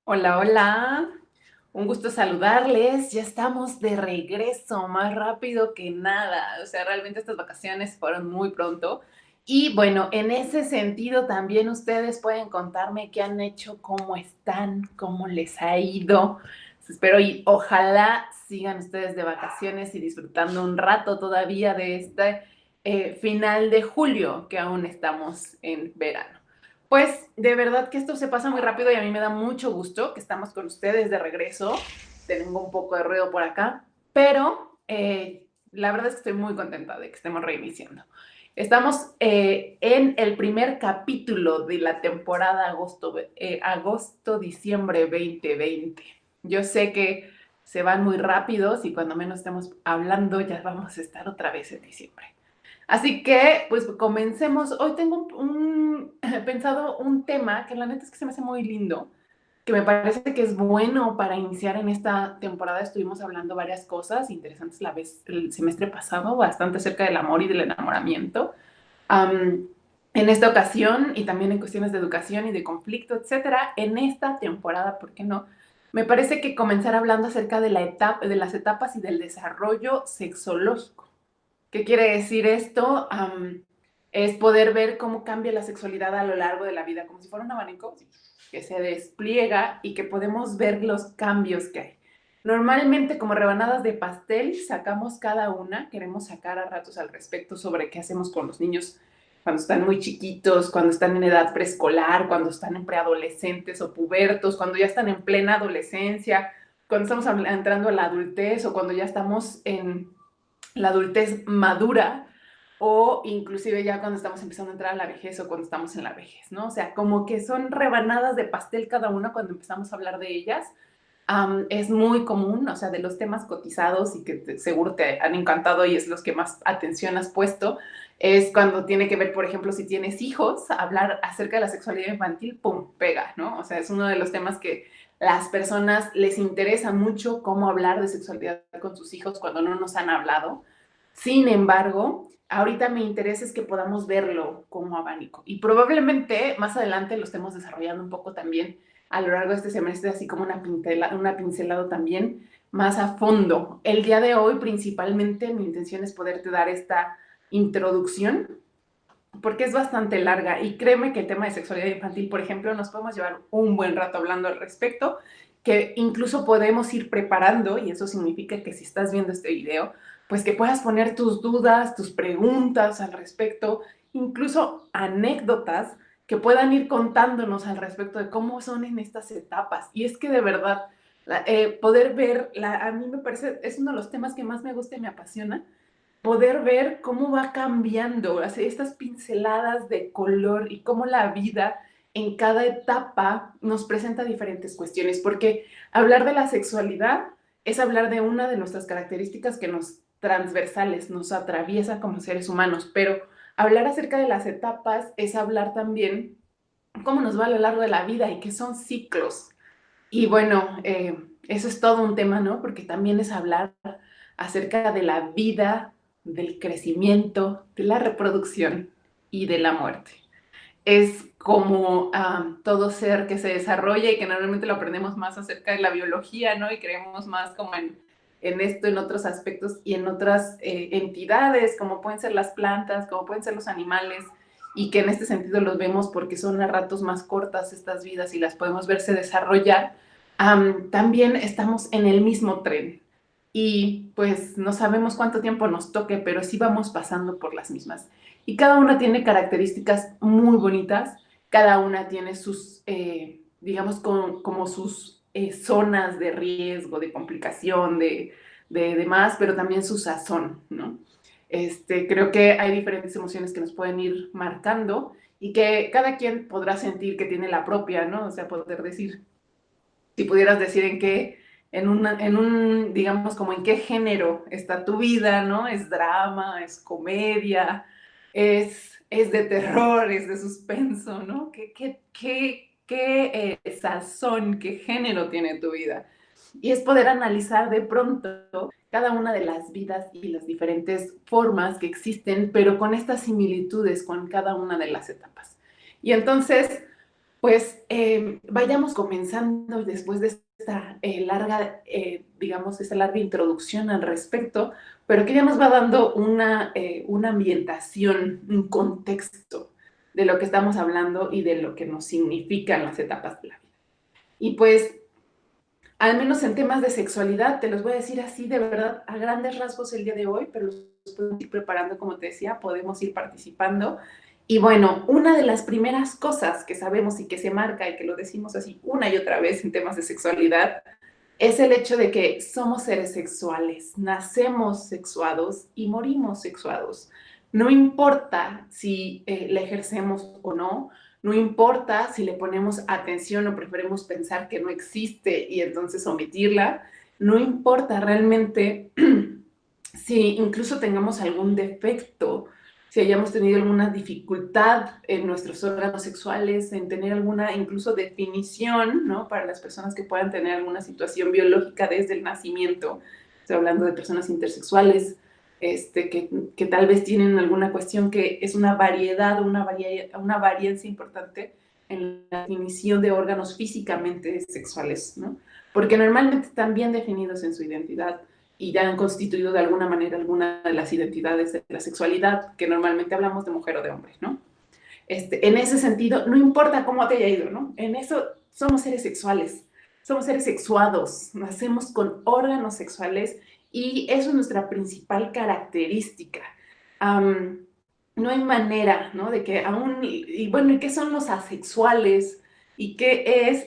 Hola, hola. Un gusto saludarles. Ya estamos de regreso, más rápido que nada. O sea, realmente estas vacaciones fueron muy pronto. Y bueno, en ese sentido también ustedes pueden contarme qué han hecho, cómo están, cómo les ha ido. Espero y ojalá sigan ustedes de vacaciones y disfrutando un rato todavía de este final de julio, que aún estamos en verano. Pues de verdad que esto se pasa muy rápido y a mí me da mucho gusto que estamos con ustedes de regreso. Tengo un poco de ruido por acá, pero la verdad es que estoy muy contenta de que estemos reiniciando. Estamos en el primer capítulo de la temporada agosto-diciembre 2020. Yo sé que se van muy rápidos y cuando menos estemos hablando ya vamos a estar otra vez en diciembre. Así que, pues comencemos. Hoy tengo pensado un tema que la neta es que se me hace muy lindo, que me parece que es bueno para iniciar en esta temporada. Estuvimos hablando varias cosas interesantes el semestre pasado, bastante acerca del amor y del enamoramiento. En esta ocasión, y también en cuestiones de educación y de conflicto, etcétera, en esta temporada, ¿por qué no? Me parece que comenzar hablando acerca de de las etapas y del desarrollo sexológico. ¿Qué quiere decir esto? Es poder ver cómo cambia la sexualidad a lo largo de la vida, como si fuera un abanico que se despliega y que podemos ver los cambios que hay. Normalmente, como rebanadas de pastel, sacamos cada una, queremos sacar a ratos al respecto sobre qué hacemos con los niños cuando están muy chiquitos, cuando están en edad preescolar, cuando están en preadolescentes o pubertos, cuando ya están en plena adolescencia, cuando estamos entrando a la adultez o cuando ya estamos en la adultez madura o inclusive ya cuando estamos empezando a entrar a la vejez o cuando estamos en la vejez, ¿no? O sea, como que son rebanadas de pastel cada una cuando empezamos a hablar de ellas. Es muy común, o sea, de los temas cotizados y que seguro te han encantado y es los que más atención has puesto, es cuando tiene que ver, por ejemplo, si tienes hijos, hablar acerca de la sexualidad infantil, pum, pega, ¿no? O sea, es uno de los temas que las personas les interesa mucho cómo hablar de sexualidad con sus hijos cuando no nos han hablado. Sin embargo, ahorita mi interés es que podamos verlo como abanico y probablemente más adelante lo estemos desarrollando un poco también a lo largo de este semestre, así como una pincelada también más a fondo. El día de hoy, principalmente, mi intención es poderte dar esta introducción, porque es bastante larga y créeme que el tema de sexualidad infantil, por ejemplo, nos podemos llevar un buen rato hablando al respecto, que incluso podemos ir preparando, y eso significa que si estás viendo este video, pues que puedas poner tus dudas, tus preguntas al respecto, incluso anécdotas que puedan ir contándonos al respecto de cómo son en estas etapas. Y es que de verdad, poder ver, a mí me parece, es uno de los temas que más me gusta y me apasiona, poder ver cómo va cambiando, estas pinceladas de color y cómo la vida en cada etapa nos presenta diferentes cuestiones, porque hablar de la sexualidad es hablar de una de nuestras características que nos transversales, nos atraviesa como seres humanos, pero hablar acerca de las etapas es hablar también cómo nos va a lo largo de la vida y que son ciclos. Y bueno, eso es todo un tema, ¿no? Porque también es hablar acerca de la vida, del crecimiento, de la reproducción y de la muerte. Es como todo ser que se desarrolla y que normalmente lo aprendemos más acerca de la biología, ¿no? Y creemos más como en esto, en otros aspectos y en otras entidades, como pueden ser las plantas, como pueden ser los animales, y que en este sentido los vemos porque son a ratos más cortas estas vidas y las podemos verse desarrollar. También estamos en el mismo tren y pues no sabemos cuánto tiempo nos toque, pero sí vamos pasando por las mismas. Y cada una tiene características muy bonitas, cada una tiene sus, digamos, como sus zonas de riesgo, de complicación, de demás, pero también su sazón, ¿no? Creo que hay diferentes emociones que nos pueden ir marcando y que cada quien podrá sentir que tiene la propia, ¿no? O sea, poder decir, si pudieras decir en qué, digamos, como en qué género está tu vida, ¿no? ¿Es drama, es comedia, es de terror, es de suspenso, ¿no? ¿Qué sazón, qué género tiene tu vida? Y es poder analizar de pronto cada una de las vidas y las diferentes formas que existen, pero con estas similitudes con cada una de las etapas. Y entonces, Pues vayamos comenzando después de esta larga, digamos, esta larga introducción al respecto, pero que ya nos va dando una ambientación, un contexto de lo que estamos hablando y de lo que nos significan las etapas de la vida. Y pues, al menos en temas de sexualidad, te los voy a decir así de verdad, a grandes rasgos el día de hoy, pero los podemos ir preparando, como te decía, podemos ir participando. Y bueno, una de las primeras cosas que sabemos y que se marca y que lo decimos así una y otra vez en temas de sexualidad es el hecho de que somos seres sexuales, nacemos sexuados y morimos sexuados. No importa si la ejercemos o no, no importa si le ponemos atención o preferimos pensar que no existe y entonces omitirla, no importa realmente si incluso tengamos algún defecto, si hayamos tenido alguna dificultad en nuestros órganos sexuales, en tener alguna incluso definición, ¿no? Para las personas que puedan tener alguna situación biológica desde el nacimiento. Estoy hablando de personas intersexuales, que tal vez tienen alguna cuestión que es una variedad, una varianza importante en la definición de órganos físicamente sexuales, ¿no? Porque normalmente están bien definidos en su identidad y ya han constituido de alguna manera alguna de las identidades de la sexualidad, que normalmente hablamos de mujer o de hombre, ¿no? En ese sentido, no importa cómo te haya ido, ¿no? En eso somos seres sexuales, somos seres sexuados, nacemos con órganos sexuales y eso es nuestra principal característica. No hay manera, ¿no? De que aún, y bueno, ¿y qué son los asexuales? ¿Y qué es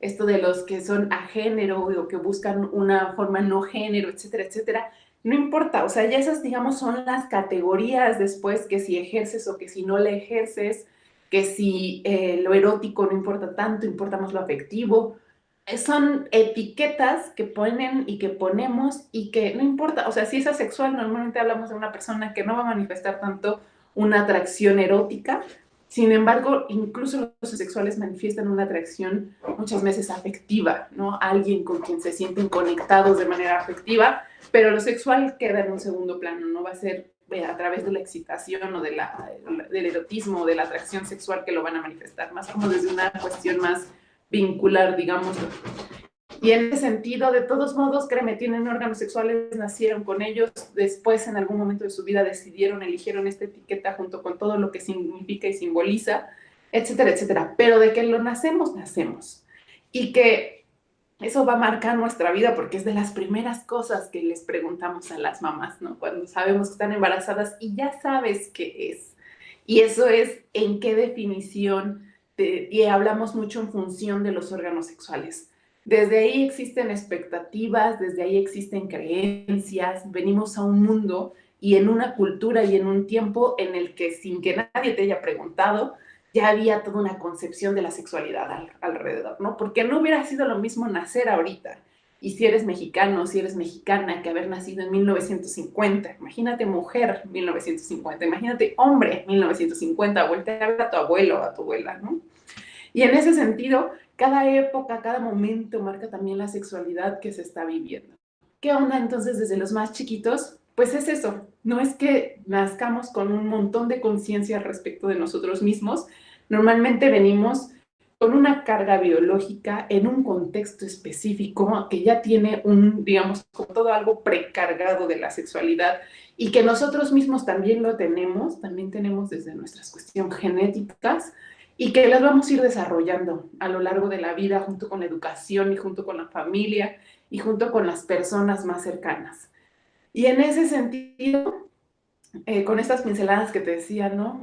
esto de los que son agénero o que buscan una forma no género, etcétera, etcétera? No importa, o sea, ya esas, digamos, son las categorías después, que si ejerces o que si no le ejerces, que si lo erótico no importa tanto, importa más lo afectivo. Son etiquetas que ponen y que ponemos y que no importa, o sea, si es asexual, normalmente hablamos de una persona que no va a manifestar tanto una atracción erótica, sin embargo, incluso los asexuales manifiestan una atracción muchas veces afectiva, ¿no? Alguien con quien se sienten conectados de manera afectiva, pero lo sexual queda en un segundo plano, no va a ser a través de la excitación o del erotismo o de la atracción sexual que lo van a manifestar, más como desde una cuestión más vincular, digamos. Y en ese sentido, de todos modos, créeme, tienen órganos sexuales, nacieron con ellos, después en algún momento de su vida decidieron, eligieron esta etiqueta junto con todo lo que significa y simboliza, etcétera, etcétera. Pero de que lo nacemos, nacemos. Y que eso va a marcar nuestra vida porque es de las primeras cosas que les preguntamos a las mamás, ¿no? Cuando sabemos que están embarazadas y ya sabes qué es. Y eso es en qué definición, y hablamos mucho en función de los órganos sexuales. Desde ahí existen expectativas, desde ahí existen creencias, venimos a un mundo y en una cultura y en un tiempo en el que sin que nadie te haya preguntado, ya había toda una concepción de la sexualidad alrededor, ¿no? Porque no hubiera sido lo mismo nacer ahorita. Y si eres mexicano, si eres mexicana, que haber nacido en 1950, imagínate mujer 1950, imagínate hombre 1950, voltea a ver a tu abuelo o a tu abuela, ¿no? Y en ese sentido, cada época, cada momento marca también la sexualidad que se está viviendo. ¿Qué onda entonces desde los más chiquitos? Pues es eso, no es que nazcamos con un montón de conciencia respecto de nosotros mismos, normalmente venimos con una carga biológica en un contexto específico que ya tiene digamos, como todo algo precargado de la sexualidad y que nosotros mismos también lo tenemos, también tenemos desde nuestras cuestiones genéticas y que las vamos a ir desarrollando a lo largo de la vida junto con la educación y junto con la familia y junto con las personas más cercanas. Y en ese sentido, con estas pinceladas que te decía, ¿no?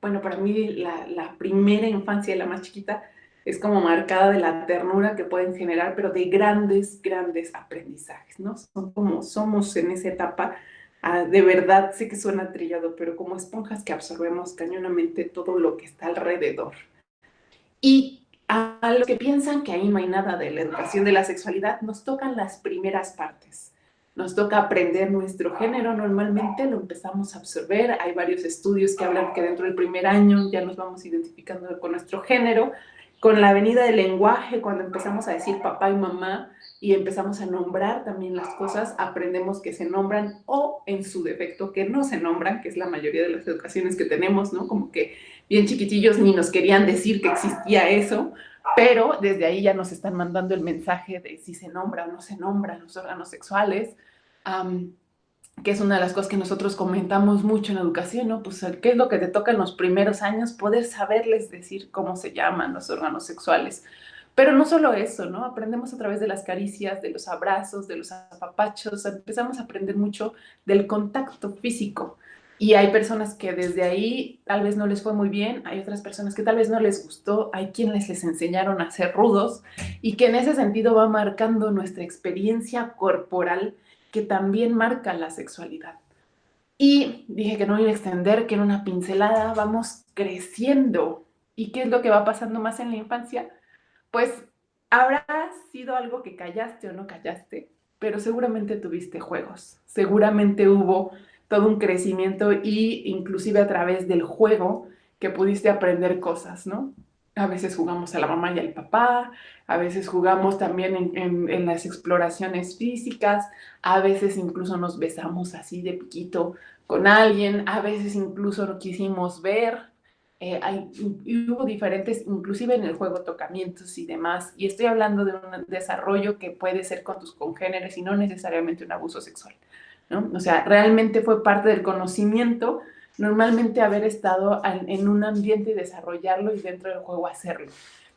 Bueno, para mí la primera infancia, la más chiquita, es como marcada de la ternura que pueden generar, pero de grandes, grandes aprendizajes, ¿no? Son como somos en esa etapa, de verdad, sé que suena trillado, pero como esponjas que absorbemos cañonamente todo lo que está alrededor. Y a los que piensan que ahí no hay nada de la educación de la sexualidad, nos tocan las primeras partes. Nos toca aprender nuestro género, normalmente lo empezamos a absorber. Hay varios estudios que hablan que dentro del primer año ya nos vamos identificando con nuestro género. Con la venida del lenguaje, cuando empezamos a decir papá y mamá, y empezamos a nombrar también las cosas, aprendemos que se nombran o en su defecto que no se nombran, que es la mayoría de las educaciones que tenemos, ¿no? Como que bien chiquitillos ni nos querían decir que existía eso, pero desde ahí ya nos están mandando el mensaje de si se nombra o no se nombran los órganos sexuales, que es una de las cosas que nosotros comentamos mucho en educación, ¿no? Pues, ¿qué es lo que te toca en los primeros años? Poder saberles decir cómo se llaman los órganos sexuales. Pero no solo eso, ¿no? Aprendemos a través de las caricias, de los abrazos, de los apapachos, empezamos a aprender mucho del contacto físico. Y hay personas que desde ahí tal vez no les fue muy bien, hay otras personas que tal vez no les gustó, hay quienes les enseñaron a ser rudos y que en ese sentido va marcando nuestra experiencia corporal que también marca la sexualidad. Y dije que no me iba a extender, que en una pincelada vamos creciendo. ¿Y qué es lo que va pasando más en la infancia? Pues habrá sido algo que callaste o no callaste, pero seguramente tuviste juegos, seguramente hubo todo un crecimiento y inclusive a través del juego que pudiste aprender cosas, ¿no? A veces jugamos a la mamá y al papá, a veces jugamos también en las exploraciones físicas, a veces incluso nos besamos así de piquito con alguien, a veces incluso no quisimos ver, y hubo diferentes, inclusive en el juego, tocamientos y demás, y estoy hablando de un desarrollo que puede ser con tus congéneres y no necesariamente un abuso sexual, ¿no? O sea, realmente fue parte del conocimiento, normalmente haber estado en un ambiente y desarrollarlo y dentro del juego hacerlo.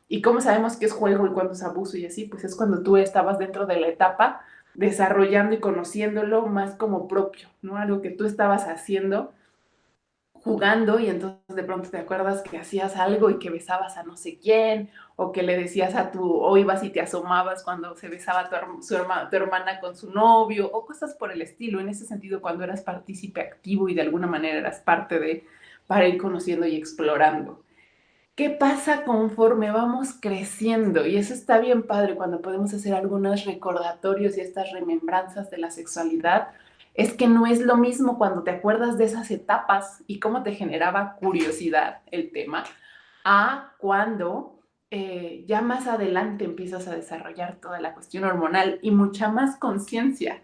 ¿Y cómo sabemos qué es juego y cuándo es abuso y así? Pues es cuando tú estabas dentro de la etapa desarrollando y conociéndolo más como propio, ¿no? Algo que tú estabas haciendo jugando y entonces de pronto te acuerdas que hacías algo y que besabas a no sé quién, o que le decías a tu, o ibas y te asomabas cuando se besaba tu hermana con su novio, o cosas por el estilo. En ese sentido, cuando eras partícipe activo y de alguna manera eras parte de, para ir conociendo y explorando. ¿Qué pasa conforme vamos creciendo? Y eso está bien padre cuando podemos hacer algunos recordatorios y estas remembranzas de la sexualidad. Es que no es lo mismo cuando te acuerdas de esas etapas y cómo te generaba curiosidad el tema, a cuando ya más adelante empiezas a desarrollar toda la cuestión hormonal y mucha más conciencia.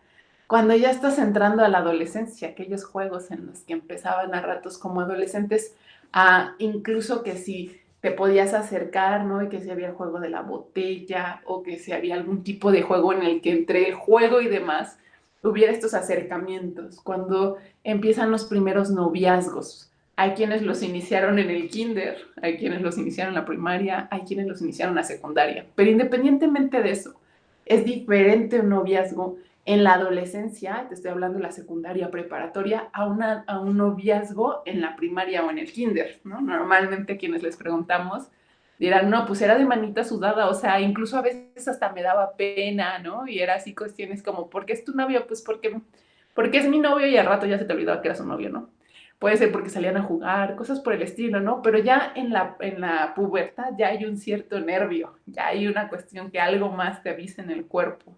Cuando ya estás entrando a la adolescencia, aquellos juegos en los que empezaban a ratos como adolescentes, a incluso que si te podías acercar, ¿no? Y que si había el juego de la botella o que si había algún tipo de juego en el que entre el juego y demás hubiera estos acercamientos, cuando empiezan los primeros noviazgos. Hay quienes los iniciaron en el kinder, hay quienes los iniciaron en la primaria, hay quienes los iniciaron en la secundaria. Pero independientemente de eso, es diferente un noviazgo en la adolescencia, te estoy hablando de la secundaria preparatoria, a un noviazgo en la primaria o en el kinder, ¿no? Normalmente quienes les preguntamos dirán, no, pues era de manita sudada, o sea, incluso a veces hasta me daba pena, ¿no? Y era así cuestiones como, ¿por qué es tu novio? Pues porque es mi novio y al rato ya se te olvidaba que era su novio, ¿no? Puede ser porque salían a jugar, cosas por el estilo, ¿no? Pero ya en la pubertad ya hay un cierto nervio, ya hay una cuestión que algo más te avisa en el cuerpo.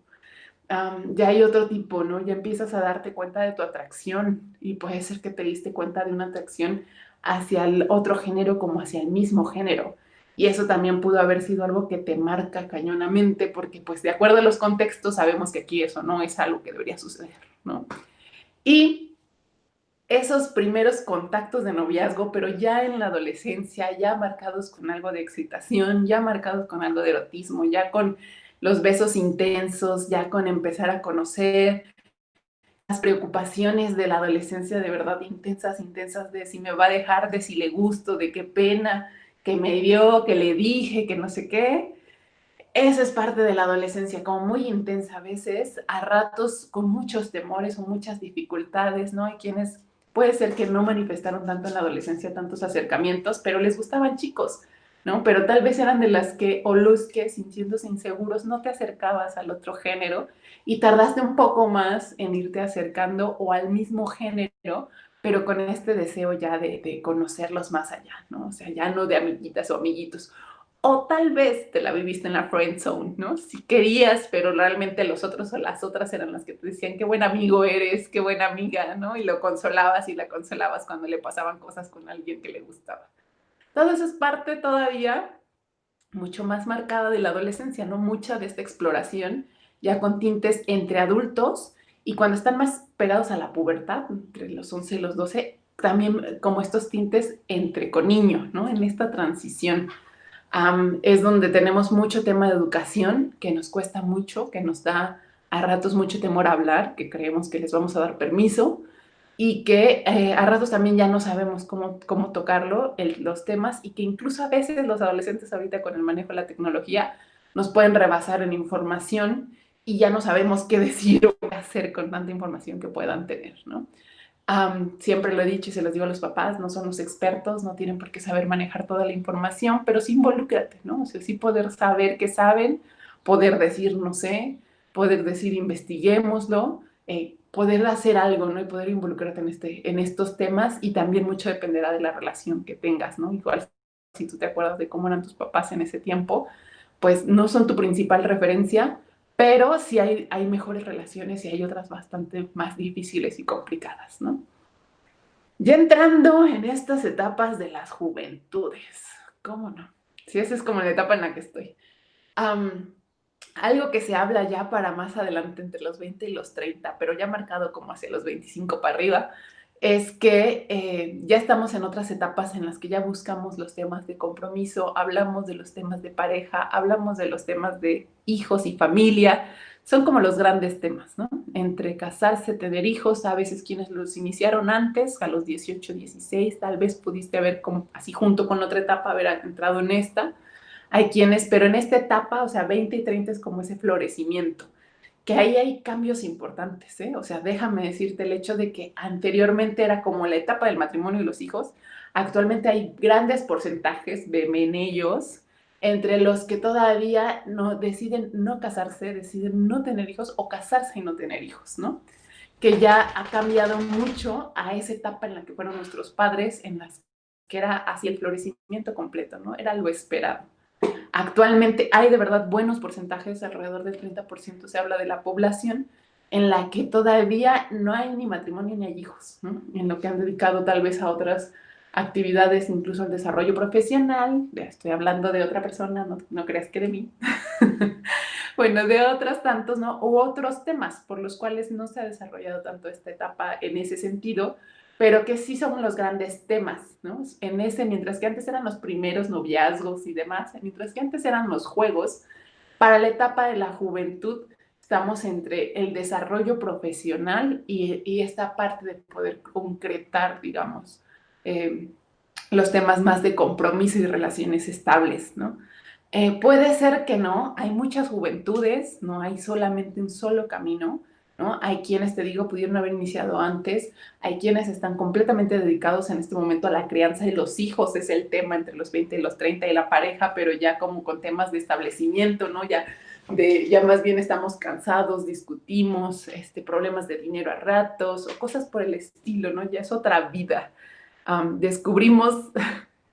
Ya hay otro tipo, ¿no? Ya empiezas a darte cuenta de tu atracción y puede ser que te diste cuenta de una atracción hacia el otro género como hacia el mismo género. Y eso también pudo haber sido algo que te marca cañonamente porque pues de acuerdo a los contextos sabemos que aquí eso no es algo que debería suceder, ¿no? Y esos primeros contactos de noviazgo, pero ya en la adolescencia, ya marcados con algo de excitación, ya marcados con algo de erotismo, ya con los besos intensos, ya con empezar a conocer las preocupaciones de la adolescencia de verdad intensas, intensas, de si me va a dejar, de si le gusto, de qué pena, que me dio, que le dije, que no sé qué. Eso es parte de la adolescencia, como muy intensa a veces, a ratos con muchos temores o muchas dificultades, ¿no? Hay quienes puede ser que no manifestaron tanto en la adolescencia tantos acercamientos, pero les gustaban chicos, ¿no? Pero tal vez eran de las que, o los que, sintiéndose inseguros, no te acercabas al otro género y tardaste un poco más en irte acercando o al mismo género, pero con este deseo ya de conocerlos más allá, ¿no? O sea, ya no de amiguitas o amiguitos. O tal vez te la viviste en la friend zone, ¿no? Si querías, pero realmente los otros o las otras eran las que te decían qué buen amigo eres, qué buena amiga, ¿no? Y lo consolabas y la consolabas cuando le pasaban cosas con alguien que le gustaba. Todo eso es parte todavía mucho más marcada de la adolescencia, ¿no? Mucha de esta exploración ya con tintes entre adultos, y cuando están más pegados a la pubertad, entre los 11 y los 12, también como estos tintes entre con niños, ¿no? En esta transición. Es donde tenemos mucho tema de educación, que nos cuesta mucho, que nos da a ratos mucho temor a hablar, que creemos que les vamos a dar permiso, y que a ratos también ya no sabemos cómo tocarlo, los temas, y que incluso a veces los adolescentes ahorita con el manejo de la tecnología nos pueden rebasar en información y ya no sabemos qué decir o qué hacer con tanta información que puedan tener, ¿no? Siempre lo he dicho y se los digo a los papás, no son los expertos, no tienen por qué saber manejar toda la información, pero sí involúcrate, ¿no? O sea, sí poder saber qué saben, poder decir no sé, poder decir investiguémoslo, poder hacer algo, ¿no? Y poder involucrarte en estos temas, y también mucho dependerá de la relación que tengas, ¿no? Igual si tú te acuerdas de cómo eran tus papás en ese tiempo, pues no son tu principal referencia, pero sí hay mejores relaciones y hay otras bastante más difíciles y complicadas, ¿no? Ya entrando en estas etapas de las juventudes, ¿cómo no? Sí, esa es como la etapa en la que estoy. Um, Algo que se habla ya para más adelante entre los 20 y los 30, pero ya marcado como hacia los 25 para arriba, es que ya estamos en otras etapas en las que ya buscamos los temas de compromiso, hablamos de los temas de pareja, hablamos de los temas de hijos y familia. Son como los grandes temas, ¿no? Entre casarse, tener hijos, a veces quienes los iniciaron antes, a los 18, 16, tal vez pudiste haber como así junto con otra etapa haber entrado en esta. Hay quienes, pero en esta etapa, o sea, 20 y 30 es como ese florecimiento, que ahí hay cambios importantes, ¿eh? O sea, déjame decirte el hecho de que anteriormente era como la etapa del matrimonio y los hijos, actualmente hay grandes porcentajes en ellos, entre los que todavía no deciden no casarse, deciden no tener hijos o casarse y no tener hijos, ¿no? Que ya ha cambiado mucho a esa etapa en la que fueron nuestros padres, en las que era así el florecimiento completo, ¿no? Era lo esperado. Actualmente hay de verdad buenos porcentajes, alrededor del 30% se habla de la población, en la que todavía no hay ni matrimonio ni hay hijos, ¿no? En lo que han dedicado tal vez a otras actividades, incluso al desarrollo profesional. Ya estoy hablando de otra persona, no creas que de mí. Bueno, de otros tantos, ¿no? U otros temas por los cuales no se ha desarrollado tanto esta etapa en ese sentido, pero que sí son los grandes temas, ¿no? En ese, mientras que antes eran los primeros noviazgos y demás, mientras que antes eran los juegos, para la etapa de la juventud estamos entre el desarrollo profesional y esta parte de poder concretar, digamos, eh, los temas más de compromiso y relaciones estables, ¿no? Puede ser que no, hay muchas juventudes, no hay solamente un solo camino, ¿no? Hay quienes, te digo, pudieron haber iniciado antes, hay quienes están completamente dedicados en este momento a la crianza de los hijos, es el tema entre los 20 y los 30 y la pareja, pero ya como con temas de establecimiento, ¿no? Ya más bien estamos cansados, discutimos, problemas de dinero a ratos o cosas por el estilo, ¿no? Ya es otra vida. Descubrimos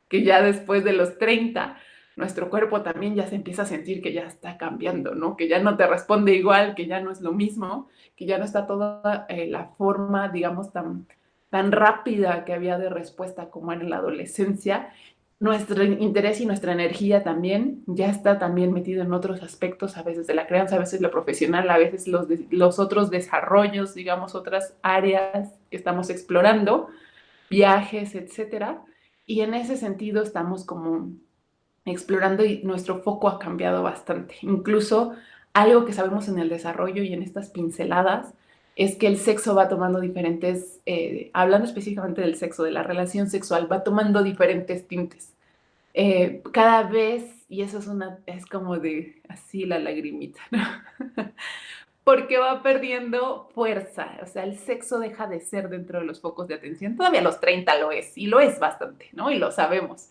que ya después de los 30 nuestro cuerpo también ya se empieza a sentir que ya está cambiando, ¿no? Que ya no te responde igual, que ya no es lo mismo, que ya no está toda la forma, digamos, tan rápida que había de respuesta como era en la adolescencia. Nuestro interés y nuestra energía también ya está también metido en otros aspectos, a veces de la crianza, a veces lo profesional, a veces los otros desarrollos, digamos, otras áreas que estamos explorando, viajes, etcétera. Y en ese sentido estamos como explorando y nuestro foco ha cambiado bastante. Incluso algo que sabemos en el desarrollo y en estas pinceladas es que el sexo va tomando diferentes, hablando específicamente del sexo, de la relación sexual, va tomando diferentes tintes. Cada vez, y eso es como de así la lagrimita, ¿no? Porque va perdiendo fuerza, o sea, el sexo deja de ser dentro de los focos de atención. Todavía a los 30 lo es, y lo es bastante, ¿no? Y lo sabemos.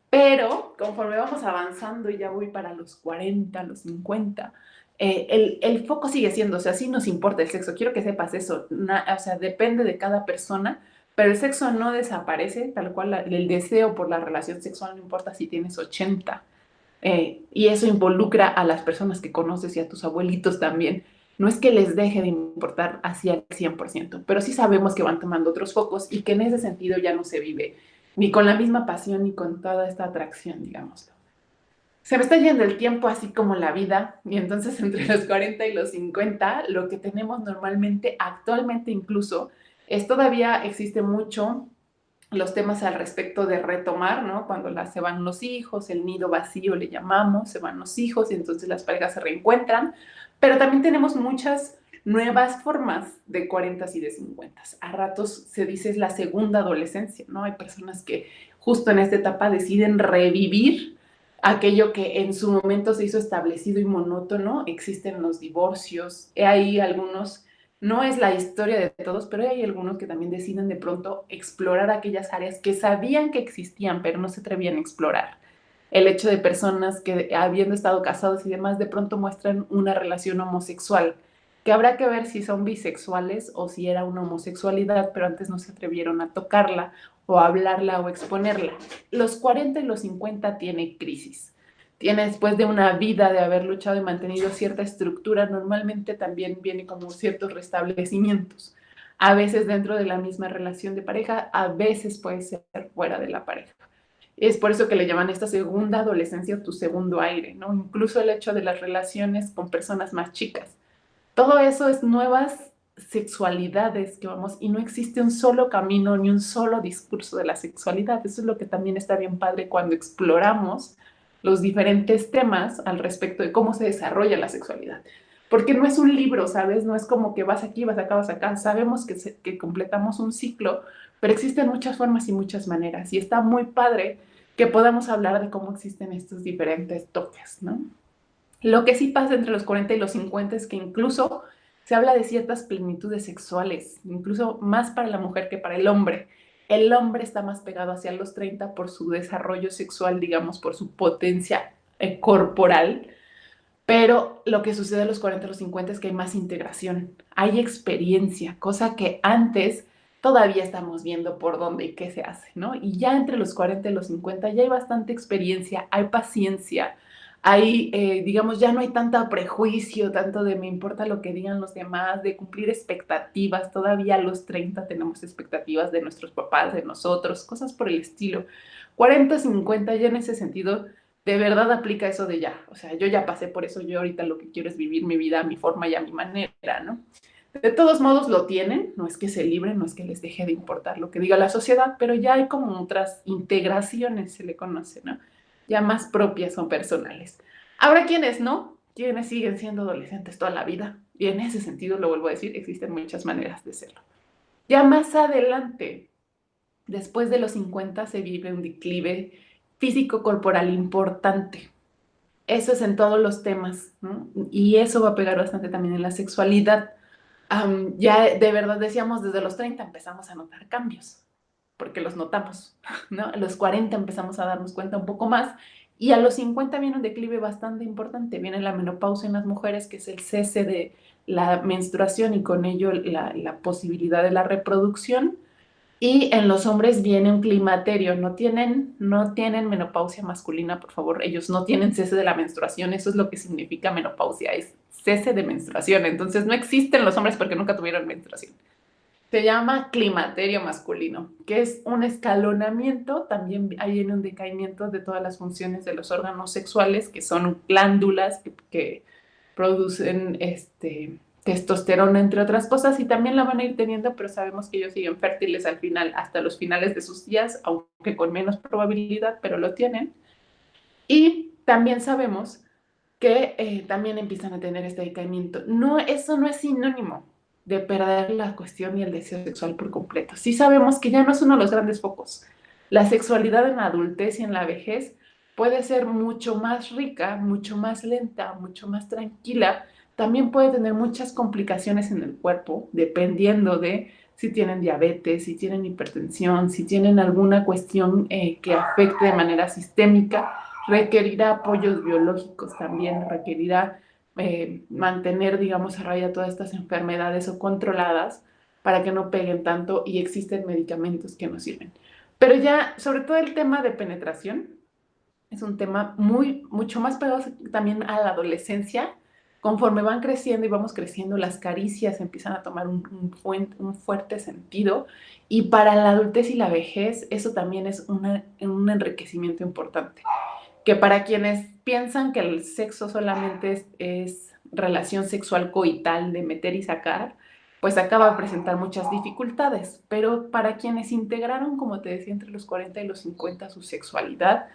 Pero conforme vamos avanzando y ya voy para los 40, los 50, el foco sigue siendo, o sea, sí nos importa el sexo, quiero que sepas eso, o sea, depende de cada persona, pero el sexo no desaparece, tal cual el deseo por la relación sexual, no importa si tienes 80, y eso involucra a las personas que conoces y a tus abuelitos también. No es que les deje de importar así al 100%, pero sí sabemos que van tomando otros focos y que en ese sentido ya no se vive ni con la misma pasión ni con toda esta atracción, digámoslo. Se me está yendo el tiempo así como la vida y entonces entre los 40 y los 50 lo que tenemos normalmente, actualmente incluso, es todavía existe mucho los temas al respecto de retomar, ¿no? Cuando se van los hijos, el nido vacío le llamamos, se van los hijos y entonces las parejas se reencuentran, pero también tenemos muchas nuevas formas de 40 y de 50. A ratos se dice es la segunda adolescencia, ¿no? Hay personas que justo en esta etapa deciden revivir aquello que en su momento se hizo establecido y monótono. Existen los divorcios, hay algunos, no es la historia de todos, pero hay algunos que también deciden de pronto explorar aquellas áreas que sabían que existían, pero no se atrevían a explorar. El hecho de personas que habiendo estado casados y demás, de pronto muestran una relación homosexual, que habrá que ver si son bisexuales o si era una homosexualidad, pero antes no se atrevieron a tocarla o a hablarla o exponerla. Los 40 y los 50 tiene crisis. Tiene después de una vida de haber luchado y mantenido cierta estructura, normalmente también viene como ciertos restablecimientos. A veces dentro de la misma relación de pareja, a veces puede ser fuera de la pareja. Es por eso que le llaman esta segunda adolescencia o tu segundo aire, ¿no? Incluso el hecho de las relaciones con personas más chicas. Todo eso es nuevas sexualidades que vamos, y no existe un solo camino ni un solo discurso de la sexualidad. Eso es lo que también está bien padre cuando exploramos los diferentes temas al respecto de cómo se desarrolla la sexualidad. Porque no es un libro, ¿sabes? No es como que vas aquí, vas acá, vas acá. Sabemos que completamos un ciclo, pero existen muchas formas y muchas maneras. Y está muy padre que podamos hablar de cómo existen estos diferentes toques, ¿no? Lo que sí pasa entre los 40 y los 50 es que incluso se habla de ciertas plenitudes sexuales, incluso más para la mujer que para el hombre. El hombre está más pegado hacia los 30 por su desarrollo sexual, digamos, por su potencia corporal, pero lo que sucede a los 40 y los 50 es que hay más integración, hay experiencia, cosa que antes todavía estamos viendo por dónde y qué se hace, ¿no? Y ya entre los 40 y los 50 ya hay bastante experiencia, hay paciencia, hay, digamos, ya no hay tanto prejuicio, tanto de me importa lo que digan los demás, de cumplir expectativas. Todavía a los 30 tenemos expectativas de nuestros papás, de nosotros, cosas por el estilo. 40, 50 ya en ese sentido de verdad aplica eso de ya. O sea, yo ya pasé por eso, yo ahorita lo que quiero es vivir mi vida a mi forma y a mi manera, ¿no? De todos modos lo tienen, no es que se libren, no es que les deje de importar lo que diga la sociedad, pero ya hay como otras integraciones, se le conoce, ¿no? Ya más propias o personales. Habrá quienes no, quienes siguen siendo adolescentes toda la vida, y en ese sentido, lo vuelvo a decir, existen muchas maneras de serlo. Ya más adelante, después de los 50 se vive un declive físico-corporal importante. Eso es en todos los temas, ¿no? Y eso va a pegar bastante también en la sexualidad. Ya de verdad decíamos, desde los 30 empezamos a notar cambios, porque los notamos, ¿no? A los 40 empezamos a darnos cuenta un poco más, y a los 50 viene un declive bastante importante. Viene la menopausia en las mujeres, que es el cese de la menstruación y con ello la posibilidad de la reproducción. Y en los hombres viene un climaterio, no tienen menopausia masculina, por favor, ellos no tienen cese de la menstruación, eso es lo que significa menopausia, es cese de menstruación, entonces no existen los hombres porque nunca tuvieron menstruación. Se llama climaterio masculino, que es un escalonamiento, también ahí viene un decaimiento de todas las funciones de los órganos sexuales, que son glándulas que producen testosterona, entre otras cosas, y también la van a ir teniendo, pero sabemos que ellos siguen fértiles al final, hasta los finales de sus días, aunque con menos probabilidad, pero lo tienen. Y también sabemos que también empiezan a tener este decaimiento. No, eso no es sinónimo de perder la cuestión y el deseo sexual por completo. Sí sabemos que ya no es uno de los grandes focos. La sexualidad en la adultez y en la vejez puede ser mucho más rica, mucho más lenta, mucho más tranquila. También puede tener muchas complicaciones en el cuerpo, dependiendo de si tienen diabetes, si tienen hipertensión, si tienen alguna cuestión que afecte de manera sistémica. Requerirá apoyos biológicos también, requerirá mantener, digamos, a raya todas estas enfermedades o controladas para que no peguen tanto, y existen medicamentos que nos sirven. Pero ya, sobre todo el tema de penetración, es un tema mucho más pegado también a la adolescencia. Conforme van creciendo y vamos creciendo, las caricias empiezan a tomar un fuerte sentido, y para la adultez y la vejez eso también es un enriquecimiento importante. que para quienes piensan que el sexo solamente es relación sexual coital de meter y sacar, pues acaba de presentar muchas dificultades, pero para quienes integraron, como te decía, entre los 40 y los 50 su sexualidad,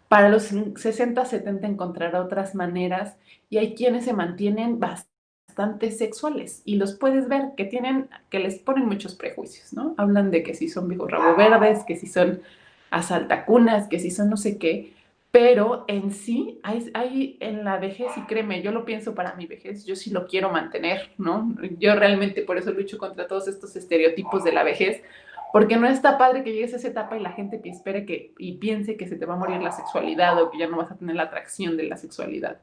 para los 60, 70 encontrar otras maneras y hay quienes se mantienen bastante sexuales y los puedes ver que tienen, que les ponen muchos prejuicios, ¿no? Hablan de que si son viejos rabo verdes, que si son asaltacunas, que si son no sé qué, pero en sí hay en la vejez, y créeme, yo lo pienso para mi vejez, yo sí lo quiero mantener, ¿no? Yo realmente por eso lucho contra todos estos estereotipos de la vejez, porque no está padre que llegues a esa etapa y la gente espere que, y piense que se te va a morir la sexualidad o que ya no vas a tener la atracción de la sexualidad.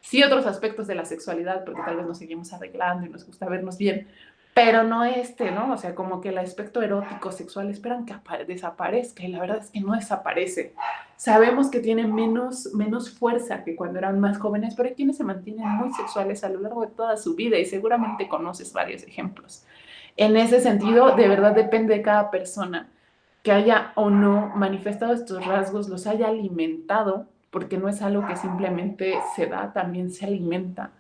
Sí otros aspectos de la sexualidad, porque tal vez nos seguimos arreglando y nos gusta vernos bien, pero no ¿no? O sea, como que el aspecto erótico, sexual, esperan que desaparezca y la verdad es que no desaparece. Sabemos que tienen menos fuerza que cuando eran más jóvenes, pero hay quienes se mantienen muy sexuales a lo largo de toda su vida y seguramente conoces varios ejemplos. En ese sentido, de verdad depende de cada persona que haya o no manifestado estos rasgos, los haya alimentado, porque no es algo que simplemente se da, también se alimenta,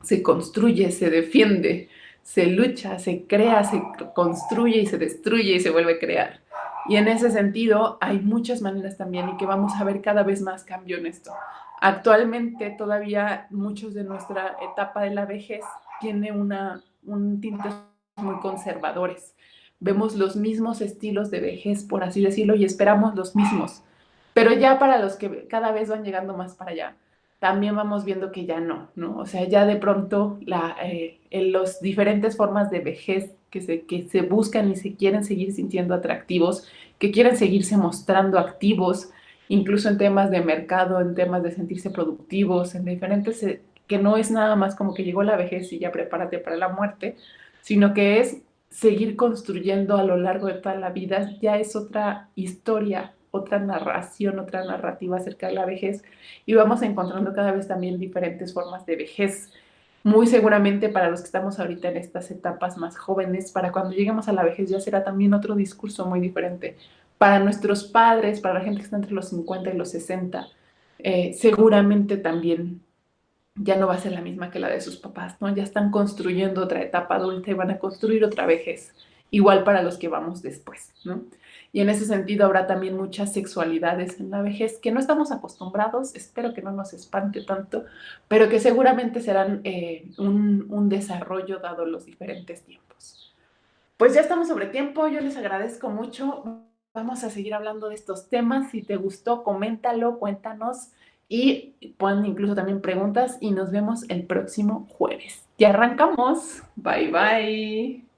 se construye, se defiende, se lucha, se crea, se construye y se destruye y se vuelve a crear. Y en ese sentido hay muchas maneras también y que vamos a ver cada vez más cambio en esto. Actualmente todavía muchos de nuestra etapa de la vejez tiene un tinte muy conservadores. Vemos los mismos estilos de vejez, por así decirlo, y esperamos los mismos. Pero ya para los que cada vez van llegando más para allá, también vamos viendo que ya no, ¿no? O sea, ya de pronto en las diferentes formas de vejez que se buscan y se quieren seguir sintiendo atractivos, que quieren seguirse mostrando activos, incluso en temas de mercado, en temas de sentirse productivos, en diferentes, que no es nada más como que llegó la vejez y ya prepárate para la muerte, sino que es seguir construyendo a lo largo de toda la vida, ya es otra historia, otra narración, otra narrativa acerca de la vejez y vamos encontrando cada vez también diferentes formas de vejez. Muy seguramente para los que estamos ahorita en estas etapas más jóvenes, para cuando lleguemos a la vejez ya será también otro discurso muy diferente. Para nuestros padres, para la gente que está entre los 50 y los 60, seguramente también ya no va a ser la misma que la de sus papás, ¿no? Ya están construyendo otra etapa adulta y van a construir otra vejez, igual para los que vamos después, ¿no? Y en ese sentido habrá también muchas sexualidades en la vejez que no estamos acostumbrados, espero que no nos espante tanto, pero que seguramente serán un desarrollo dado los diferentes tiempos. Pues ya estamos sobre tiempo, yo les agradezco mucho. Vamos a seguir hablando de estos temas. Si te gustó, coméntalo, cuéntanos y pon incluso también preguntas y nos vemos el próximo jueves. Ya arrancamos. Bye bye.